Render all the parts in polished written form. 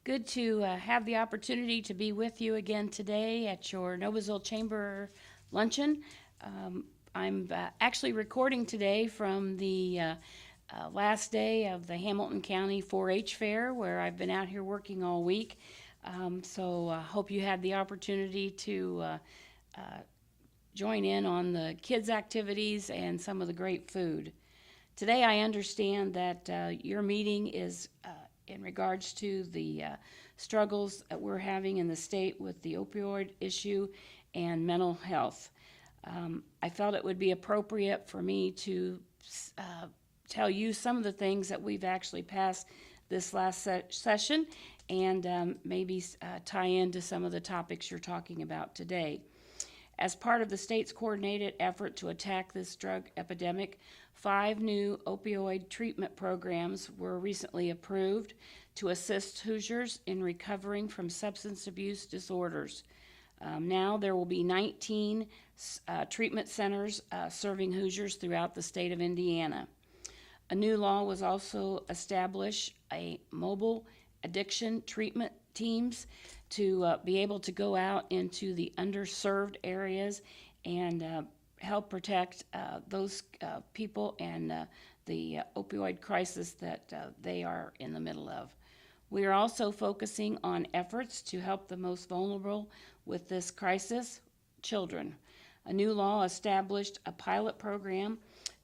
Good to have the opportunity to be with you again today at your Noblesville Chamber luncheon. I'm actually recording today from the last day of the Hamilton County 4-H Fair, where I've been out here working all week. So I hope you had the opportunity to join in on the kids' activities and some of the great food. Today I understand that your meeting is in regards to the struggles that we're having in the state with the opioid issue and mental health. I felt it would be appropriate for me to tell you some of the things that we've actually passed this last session and maybe tie into some of the topics you're talking about today. As part of the state's coordinated effort to attack this drug epidemic, 5 new opioid treatment programs were recently approved to assist Hoosiers in recovering from substance abuse disorders. Now there will be 19 treatment centers serving Hoosiers throughout the state of Indiana. A new law was also established, a mobile addiction treatment teams to be able to go out into the underserved areas and help protect those people and the opioid crisis that they are in the middle of. We are also focusing on efforts to help the most vulnerable with this crisis, children. A new law established a pilot program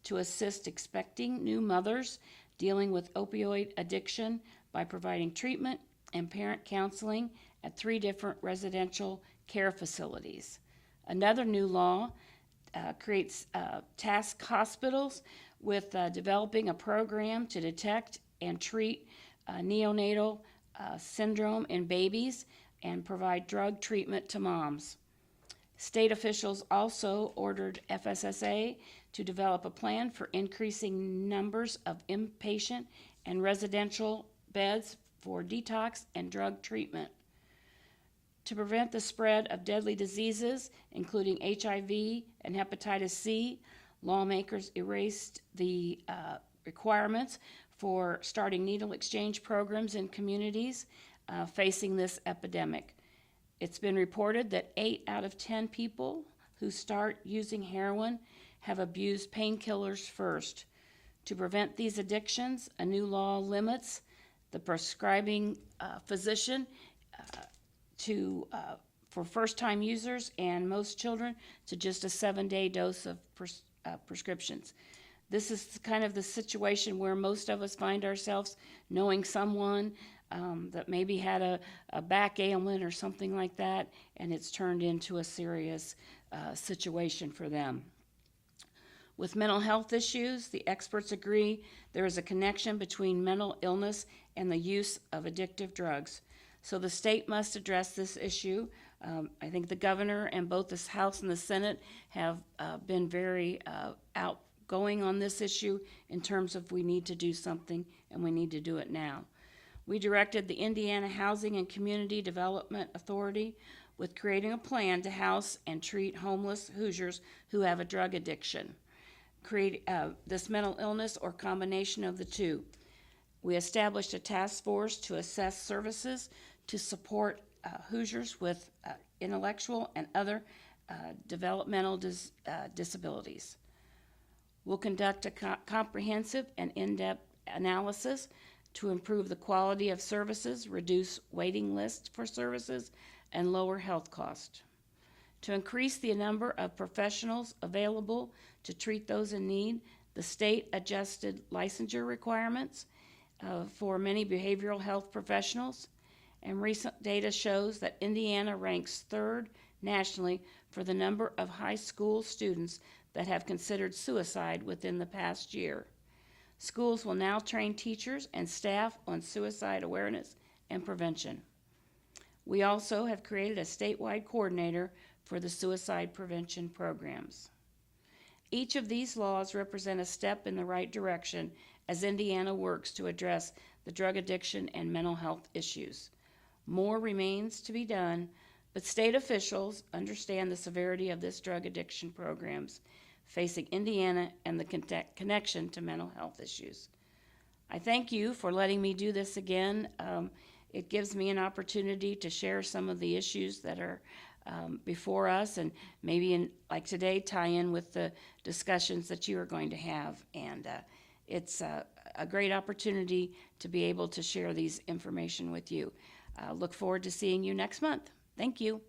to assist expecting new mothers dealing with opioid addiction by providing treatment and parent counseling at 3 different residential care facilities. Another new law creates task hospitals with developing a program to detect and treat neonatal syndrome in babies and provide drug treatment to moms. State officials also ordered FSSA to develop a plan for increasing numbers of inpatient and residential beds for detox and drug treatment. To prevent the spread of deadly diseases, including HIV and hepatitis C, lawmakers erased the requirements for starting needle exchange programs in communities facing this epidemic. It's been reported that 8 out of 10 people who start using heroin have abused painkillers first. To prevent these addictions, a new law limits the prescribing physician for first-time users and most children to just a 7-day dose of prescriptions. This is kind of the situation where most of us find ourselves, knowing someone that maybe had a back ailment or something like that, and it's turned into a serious situation for them. With mental health issues, the experts agree there is a connection between mental illness and the use of addictive drugs. So the state must address this issue. I think the governor and both the House and the Senate have been very outgoing on this issue in terms of we need to do something and we need to do it now. We directed the Indiana Housing and Community Development Authority with creating a plan to house and treat homeless Hoosiers who have a drug addiction, create this mental illness or combination of the two. We established a task force to assess services to support Hoosiers with intellectual and other developmental disabilities. We'll conduct a comprehensive and in-depth analysis to improve the quality of services, reduce waiting lists for services, and lower health costs. To increase the number of professionals available to treat those in need, the state adjusted licensure requirements for many behavioral health professionals, and recent data shows that Indiana ranks 3rd nationally for the number of high school students that have considered suicide within the past year. Schools will now train teachers and staff on suicide awareness and prevention. We also have created a statewide coordinator for the suicide prevention programs. Each of these laws represent a step in the right direction as Indiana works to address the drug addiction and mental health issues. More remains to be done, but state officials understand the severity of this drug addiction programs facing Indiana and the connection to mental health issues. I thank you for letting me do this again. it gives me an opportunity to share some of the issues that are before us, and maybe like today, tie in with the discussions that you are going to have. And it's a great opportunity to be able to share these information with you. Look forward to seeing you next month. Thank you.